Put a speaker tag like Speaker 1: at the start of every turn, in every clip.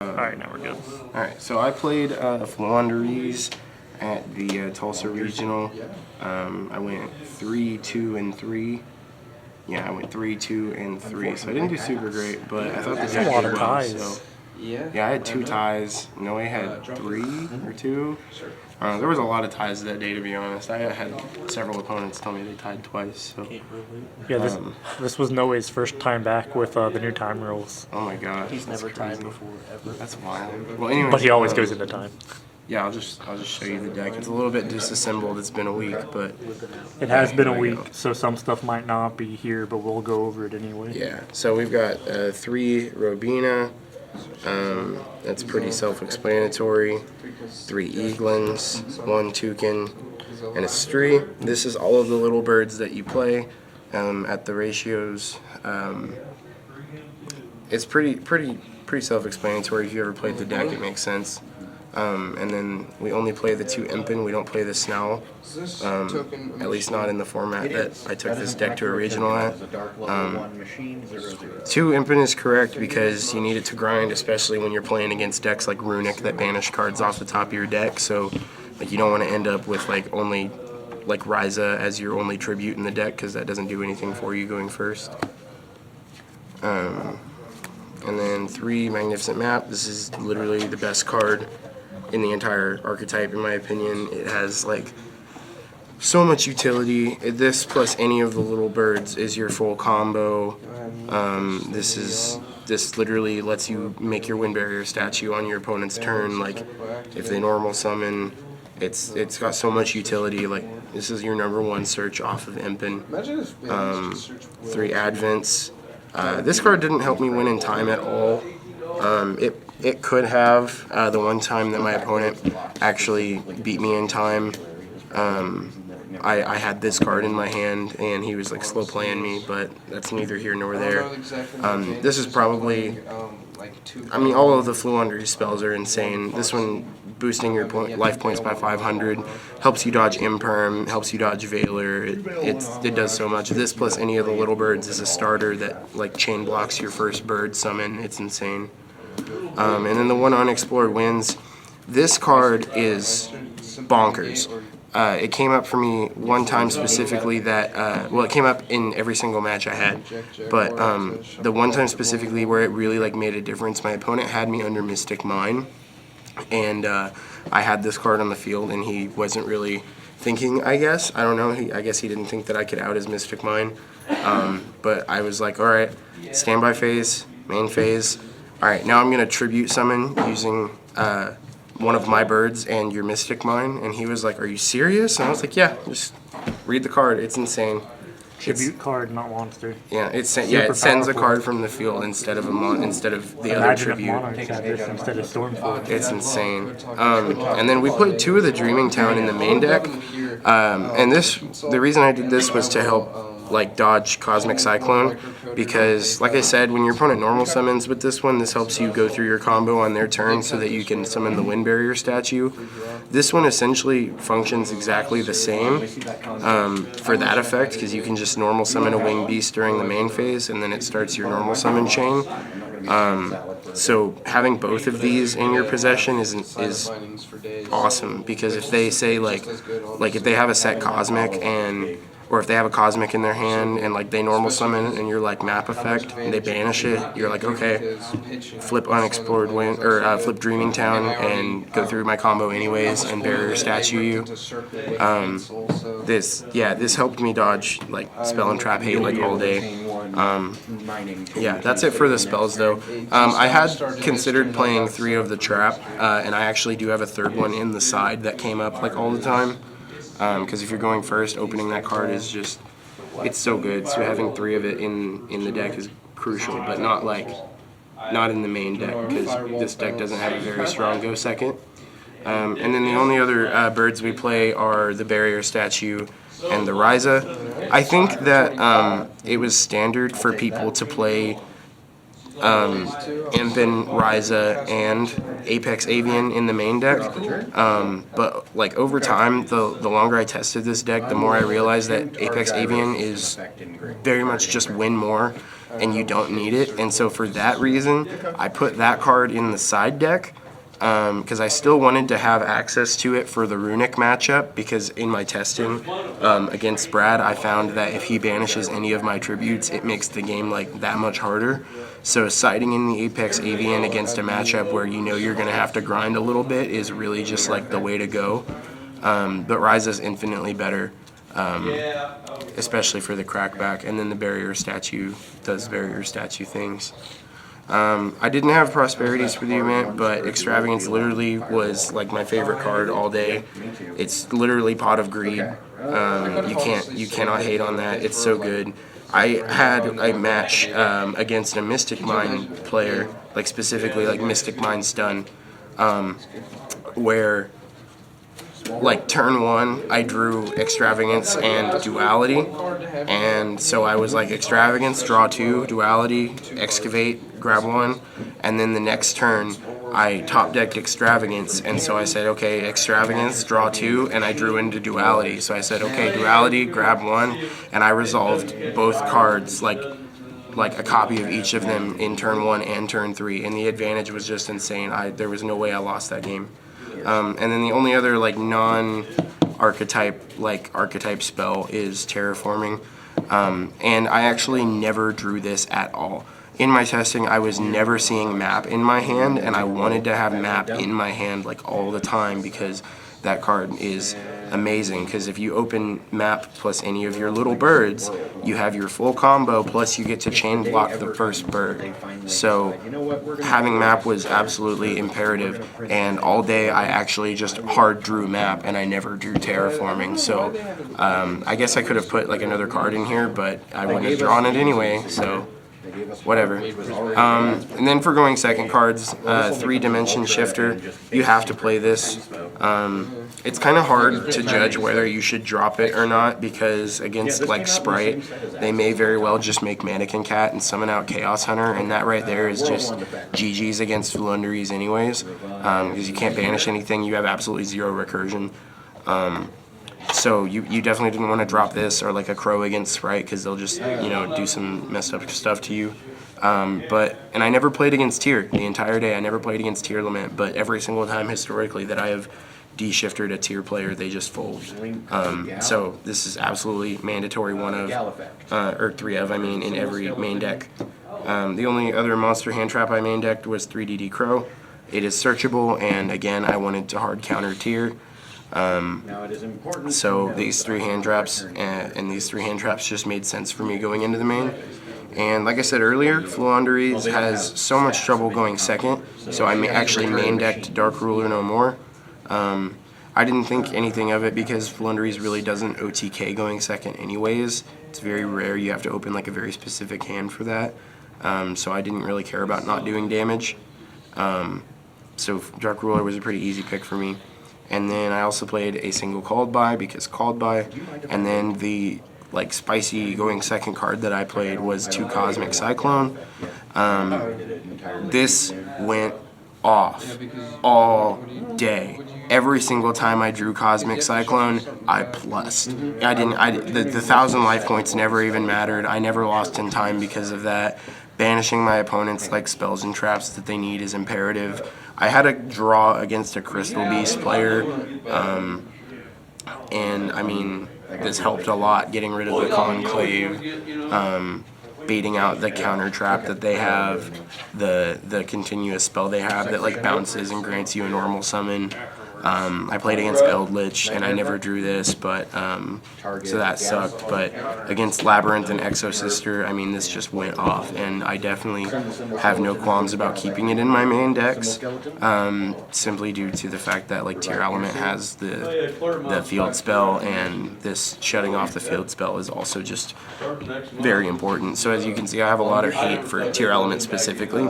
Speaker 1: Alright, now we're good.
Speaker 2: Alright, so I played Floowandereeze at the Tulsa Regional. I went 3, 2, and 3. Yeah, I went 3, 2, and 3. So I didn't do super great, but I thought the deck did well. So yeah, I had 2 ties. Noe had 3 or 2. There was a lot of ties that day, to be honest. I had several opponents tell me they tied twice. So
Speaker 1: yeah, this was Noe's first time back with the new time rules.
Speaker 2: Oh my god,
Speaker 3: he's never tied before ever.
Speaker 2: That's wild. Well, anyway,
Speaker 1: but he always goes into time.
Speaker 2: Yeah, I'll just show you the deck. It's a little bit disassembled. It's been a week, but
Speaker 1: it has been a week, so some stuff might not be here, but we'll go over it anyway.
Speaker 2: Yeah. So we've got 3 Robina. That's pretty self-explanatory. 3 Eaglins, 1 Toucan, and a Stree. This is all of the little birds that you play at the ratios. It's pretty self-explanatory. If you ever played the deck, it makes sense. And then we only play the 2 Impin. We don't play the Snell, at least not in the format that I took this deck to a regional at. 2 Impin is correct because you need it to grind, especially when you're playing against decks like Runic that banish cards off the top of your deck. So like, you don't want to end up with like only like Ryza as your only tribute in the deck, because that doesn't do anything for you going first. And then 3 Magnificent Map. This is literally the best card in the entire archetype, in my opinion. It has like so much utility. This plus any of the little birds is your full combo. This literally lets you make your wind barrier statue on your opponent's turn. Like if they normal summon, it's got so much utility. Like this is your #1 search off of Impin. 3 Advents. This card didn't help me win in time at all. It could have. The one time that my opponent actually beat me in time, I had this card in my hand and he was like slow playing me, but that's neither here nor there. This is probably, I mean, all of the Floowandereeze spells are insane. This one, boosting your life points by 500, helps you dodge Imperm, helps you dodge Veiler. It does so much. This plus any of the little birds is a starter that like chain blocks your first bird summon. It's insane. And then the 1 Unexplored Winds. This card is bonkers. It came up for me one time specifically that, well, it came up in every single match I had, but the one time specifically where it really like made a difference, my opponent had me under Mystic Mine, and I had this card on the field, and he wasn't really thinking, I guess. I don't know. I guess he didn't think that I could out his Mystic Mine, but I was like, all right, standby phase, main phase. All right, now I'm going to tribute summon using one of my birds and your Mystic Mine. And he was like, are you serious? And I was like, yeah, just read the card. It's insane.
Speaker 1: Tribute card, not monster.
Speaker 2: Yeah, it sends a card from the field instead of the other tribute.
Speaker 1: Instead of Stormfall.
Speaker 2: It's insane. And then we played 2 of the Dreaming Town in the main deck. And the reason I did this was to help like dodge Cosmic Cyclone, because like I said, when your opponent normal summons with this one, this helps you go through your combo on their turn so that you can summon the wind barrier statue. This one essentially functions exactly the same for that effect, because you can just normal summon a winged beast during the main phase and then it starts your normal summon chain. So having both of these in your possession is awesome, because if they say like if they have a set Cosmic or if they have a Cosmic in their hand and like they normal summon and you're like map effect and they banish it, you're like, okay, flip Unexplored Wind or flip Dreaming Town and go through my combo anyways and barrier statue you. This helped me dodge like spell and trap hate like all day. Yeah, that's it for the spells though. I had considered playing 3 of the trap, and I actually do have a 3rd one in the side that came up like all the time. Because if you're going first, opening that card is just, it's so good. So having 3 of it in the deck is crucial, but not in the main deck, because this deck doesn't have a very strong go second. And then the only other birds we play are the barrier statue and the Ryza. I think that it was standard for people to play Impin, Ryza, and Apex Avian in the main deck, but like over time, the longer I tested this deck, the more I realized that Apex Avian is very much just win more. and you don't need it. And so for that reason, I put that card in the side deck, because I still wanted to have access to it for the Runic matchup, because in my testing against Brad, I found that if he banishes any of my tributes, it makes the game like that much harder. So siding in the Apex Avian against a matchup where you know you're going to have to grind a little bit is really just like the way to go. But Ryza is infinitely better, especially for the crackback, and then the barrier statue does barrier statue things. I didn't have Prosperities for the event, but Extravagance literally was like my favorite card all day. It's literally Pot of Greed. You cannot hate on that. It's so good. I had a match against a Mystic Mine player, like specifically like Mystic Mine Stun, where like turn 1 I drew Extravagance and Duality, and so I was like Extravagance, draw 2, Duality, Excavate, grab 1, and then the next turn I top decked Extravagance, and so I said okay, Extravagance, draw 2, and I drew into Duality. So I said okay, Duality, grab 1, and I resolved both cards like a copy of each of them in turn 1 and turn 3, and the advantage was just insane. There was no way I lost that game. And then the only other like non-archetype archetype spell is Terraforming, and I actually never drew this at all. In my testing, I was never seeing map in my hand, and I wanted to have map in my hand like all the time because that card is amazing. Because if you open map plus any of your little birds, you have your full combo, plus you get to chain block the first bird. So having map was absolutely imperative, and all day I actually just hard drew map and I never drew Terraforming. So I guess I could have put like another card in here, but I wouldn't have drawn it anyway, so whatever. And then for going second cards, 3-Dimension Shifter, you have to play this. It's kind of hard to judge whether you should drop it or not, because against like Sprite, they may very well just make Mannequin Cat and summon out Chaos Hunter, and that right there is just GG's against Floowandereeze anyways, because you can't banish anything, you have absolutely 0 recursion. So you definitely didn't want to drop this or like a Crow against Sprite, because they'll just, you know, do some messed up stuff to you. And I never played against Tier the entire day. I never played against Tier Lament, but every single time historically that I have de-shifted a Tier player, they just fold. So this is absolutely mandatory 1 of, or 3 of, I mean, in every main deck. The only other monster hand trap I main decked was 3DD Crow. It is searchable, and again, I wanted to hard counter Tier. So these 3 hand traps and these 3 hand traps just made sense for me going into the main. And like I said earlier, Floowandereeze has so much trouble going second, so I actually main decked Dark Ruler no more. I didn't think anything of it because Floowandereeze really doesn't OTK going second anyways. It's very rare. You have to open like a very specific hand for that. So I didn't really care about not doing damage. So Dark Ruler was a pretty easy pick for me. And then I also played a single Called By because Called By, and then the like spicy going second card that I played was 2 Cosmic Cyclone. This went off all day. Every single time I drew Cosmic Cyclone, I plussed. The 1,000 life points never even mattered. I never lost in time because of that. Banishing my opponents like spells and traps that they need is imperative. I had a draw against a Crystal Beast player, and I mean, this helped a lot, getting rid of the Conclave, baiting out the counter trap that they have, the continuous spell they have that like bounces and grants you a normal summon. I played against Eldritch and I never drew this, but so that sucked. But against Labyrinth and Exosister, I mean, this just went off, and I definitely have no qualms about keeping it in my main decks, simply due to the fact that like Tier Element has the field spell, and this shutting off the field spell is also just very important. So as you can see, I have a lot of hate for Tier Element specifically,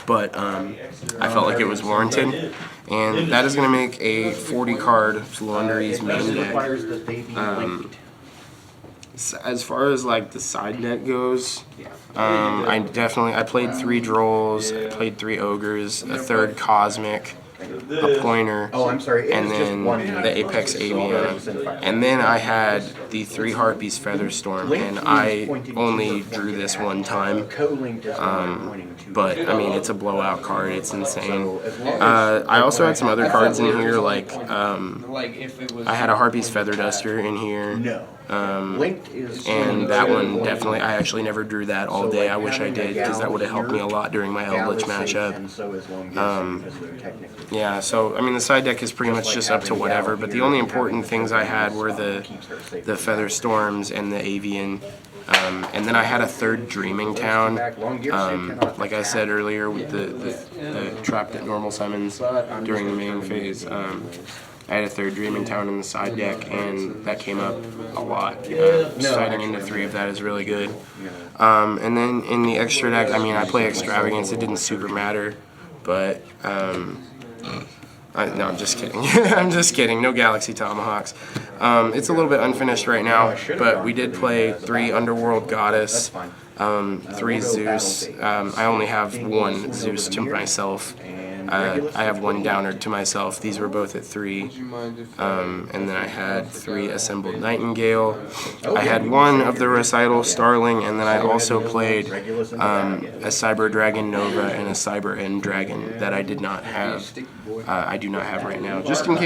Speaker 2: but I felt like it was warranted. And that is going to make a 40-card Floowandereeze main deck. As far as like the side deck goes, I played 3 Drolls, I played 3 Ogres, a 3rd Cosmic, a Pointer, and then the Apex Avian. And then I had the 3 Harpies Feather Storm, and I only drew this one time. But I mean, it's a blowout card. It's insane. I also had some other cards in here, like I had a Harpies Feather Duster in here. And that one definitely, I actually never drew that all day. I wish I did, because that would have helped me a lot during my Eldritch matchup. Yeah, so I mean, the side deck is pretty much just up to whatever, but the only important things I had were the Feather Storms and the Avian. And then I had a 3rd Dreaming Town. Like I said earlier, with the trapped at normal summons during the main phase. I had a 3rd Dreaming Town in the side deck, and that came up a lot. Siding into 3 of that is really good. And then in the extra deck, I mean, I play Extravagance. It didn't super matter, but no, I'm just kidding. I'm just kidding. No Galaxy Tomahawks. It's a little bit unfinished right now, but we did play 3 Underworld Goddess, 3 Zeus. I only have 1 Zeus to myself. I have 1 Downer to myself. These were both at 3. And then I had 3 Assembled Nightingale. I had 1 of the Recital Starling, and then I also played a Cyber Dragon Nova and a Cyber End Dragon that I did not have. I do not have right now. Just in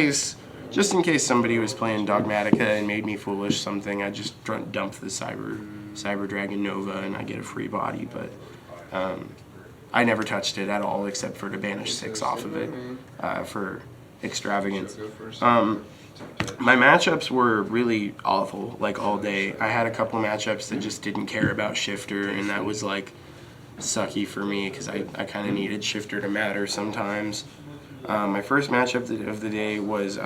Speaker 2: case somebody was playing Dogmatica and made me foolish something, I just dump the Cyber Dragon Nova and I get a free body. But I never touched it at all, except for to banish 6 off of it for Extravagance. My matchups were really awful, like all day. I had a couple matchups that just didn't care about Shifter, and that was like sucky for me, because I kind of needed Shifter to matter sometimes. My first matchup of the day was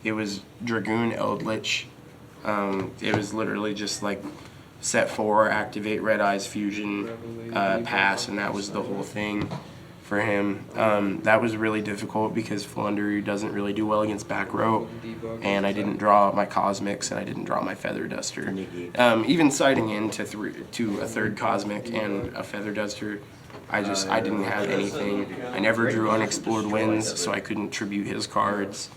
Speaker 2: it was Dragoon Eldritch. It was literally just like set 4, activate Red Eyes Fusion, pass, and that was the whole thing for him. That was really difficult because Floowandereeze doesn't really do well against back row, and I didn't draw my Cosmics and I didn't draw my Feather Duster. Even siding into a 3rd Cosmic and a Feather Duster, I didn't have anything. I never drew Unexplored Winds, so I couldn't tribute his cards.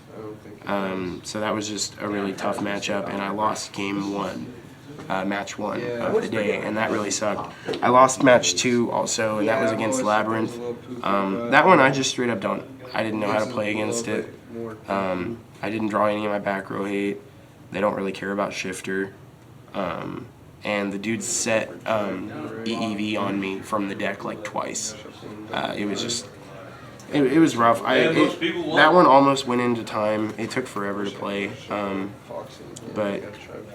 Speaker 2: So that was just a really tough matchup, and I lost game 1. Match 1 of the day, and that really sucked. I lost match 2 also, and that was against Labyrinth. That one I just straight up I didn't know how to play against it. I didn't draw any of my back row hate. They don't really care about Shifter. And the dude set EEV on me from the deck like twice. It was just, it was rough. That one almost went into time. It took forever to play. But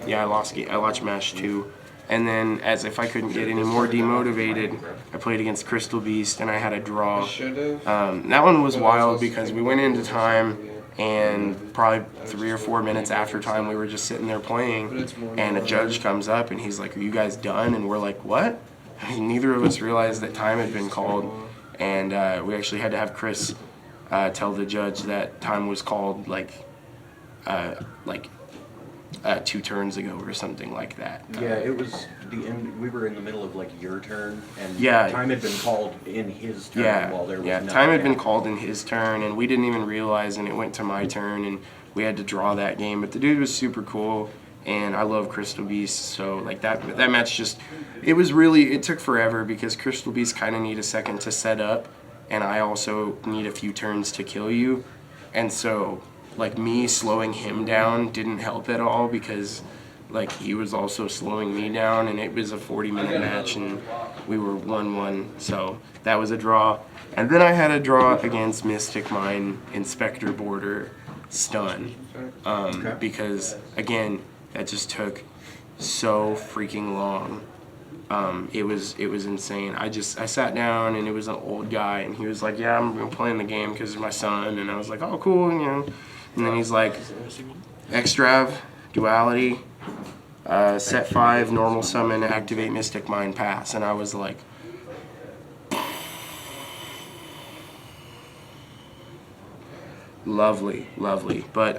Speaker 2: yeah, I lost match 2. And then, as if I couldn't get any more demotivated, I played against Crystal Beast and I had a draw. That one was wild because we went into time, and probably 3 or 4 minutes after time we were just sitting there playing, and a judge comes up and he's like, "Are you guys done?" And we're like, "What?" Neither of us realized that time had been called, and we actually had to have Chris tell the judge that time was called like 2 turns ago or something like that.
Speaker 3: Yeah, it was the end. We were in the middle of like your turn, and
Speaker 2: yeah,
Speaker 3: time had been called in his turn while there was nothing.
Speaker 2: Time had been called in his turn, and we didn't even realize, and it went to my turn, and we had to draw that game. But the dude was super cool, and I love Crystal Beast, so like that match just, it took forever because Crystal Beast kind of need a second to set up, and I also need a few turns to kill you, and so like me slowing him down didn't help at all because like he was also slowing me down, and it was a 40-minute match and we were 1-1, so that was a draw. And then I had a draw against Mystic Mine Inspector Border Stun, because again that just took so freaking long. It was insane. I sat down, and it was an old guy, and he was like, "Yeah, I'm playing the game because of my son," and I was like, "Oh, cool," you know. And then he's like, Extrav, Duality, set 5, normal summon, activate Mystic Mind, pass. And I was like, lovely, lovely. But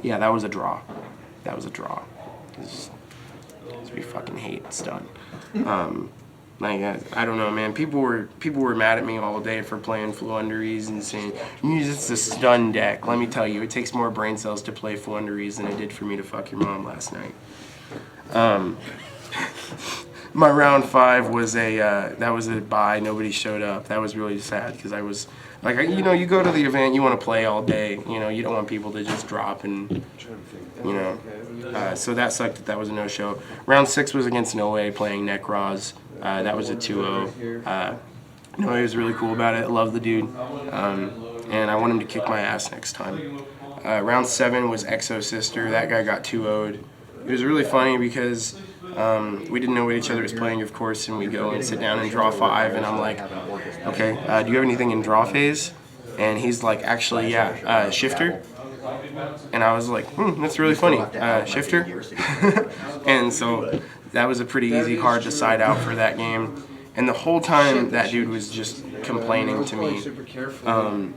Speaker 2: yeah, that was a draw. That was a draw. We fucking hate stun. Like I don't know, man. People were mad at me all day for playing Floowandereeze and saying it's a stun deck. Let me tell you, it takes more brain cells to play Floowandereeze than it did for me to fuck your mom last night. My round 5 was that was a bye. Nobody showed up. That was really sad because I was like, you know, you go to the event, you want to play all day. You know, you don't want people to just drop and, you know. So that sucked that was a no-show. Round 6 was against No Way playing Necroz. That was a 2-0. No Way was really cool about it. I love the dude. And I want him to kick my ass next time. Round 7 was Exo Sister. That guy got 2-0'd. It was really funny because we didn't know what each other was playing, of course, and we go and sit down and draw 5, and I'm like, okay, do you have anything in draw phase? And he's like, actually, yeah, Shifter. And I was like, that's really funny, Shifter. And so that was a pretty easy card to side out for that game. And the whole time that dude was just complaining to me.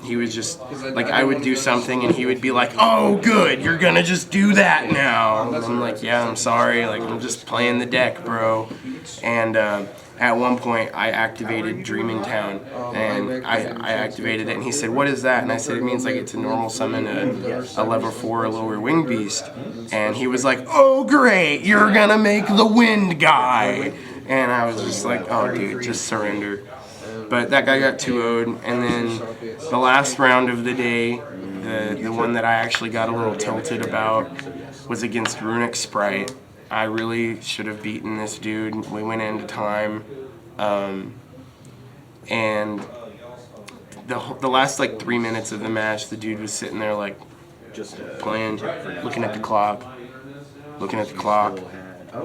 Speaker 2: He was just like, I would do something and he would be like, oh good, you're gonna just do that now. And I'm like, yeah, I'm sorry, like I'm just playing the deck, bro. And at one point I activated Dreaming Town, and I activated it and he said, what is that? And I said, it means like it's a normal summon a level 4 lower wing beast. And he was like, oh great, you're gonna make the wind guy. And I was just like, oh dude, just surrender. But that guy got 2-0'd, and then the last round of the day, the one that I actually got a little tilted about, was against Runic Sprite. I really should have beaten this dude. We went into time, and the last like 3 minutes of the match, the dude was sitting there like just playing, looking at the clock.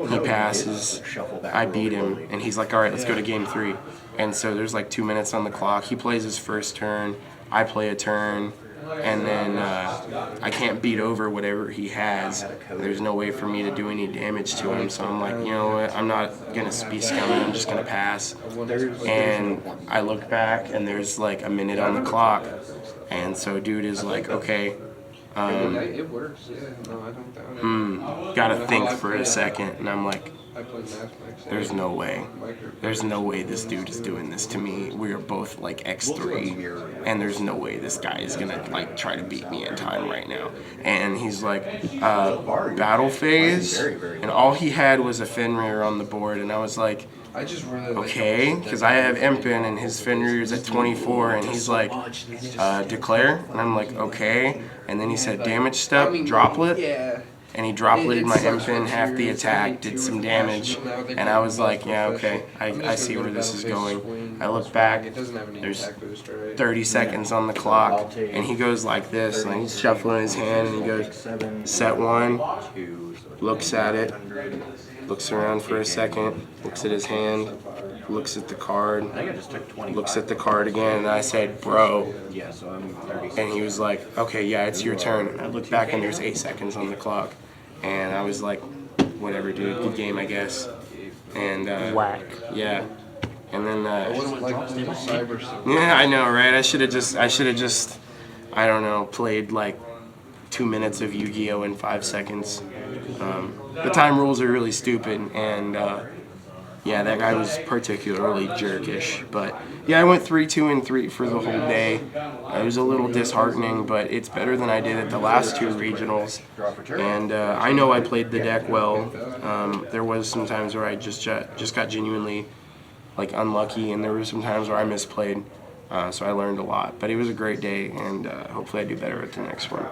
Speaker 2: He passes, I beat him, and he's like, all right, let's go to game 3. And so there's like 2 minutes on the clock. He plays his first turn, I play a turn, and then I can't beat over whatever he has. There's no way for me to do any damage to him, so I'm like, you know what, I'm not going to be scummy, I'm just going to pass. And I look back, and there's like a minute on the clock, and so dude is like, okay,
Speaker 4: it works, yeah. No, I don't doubt it.
Speaker 2: gotta think for a second, and I'm like, there's no way. There's no way this dude is doing this to me. We are both like X3, and there's no way this guy is gonna like try to beat me in time right now. And he's like, battle phase, and all he had was a Fenrir on the board, and I was like, okay, because I have Impin and his Fenrir's at 24, and he's like, declare, and I'm like, okay, and then he said damage step, droplet, and he dropleted my Impin, half the attack, did some damage, and I was like, yeah, okay, I see where this is going. I look back, there's 30 seconds on the clock, and he goes like this, and he's shuffling his hand, and he goes, set 1, looks at it, looks around for a second, looks at his hand, looks at the card, looks at the card again, and I said, bro. And he was like, okay, yeah, it's your turn. And I looked back and there's 8 seconds on the clock. And I was like, whatever, dude, good game, I guess. And,
Speaker 1: whack.
Speaker 2: Yeah. And then, yeah, I know, right? I should have just, I don't know, played like 2 minutes of Yu-Gi-Oh! In 5 seconds. The time rules are really stupid, and yeah, that guy was particularly jerkish. But yeah, I went 3-2-3 for the whole day. It was a little disheartening, but it's better than I did at the last 2 regionals. And I know I played the deck well. There was some times where I just got genuinely like unlucky, and there were some times where I misplayed. So I learned a lot. But it was a great day, and hopefully I do better at the next one.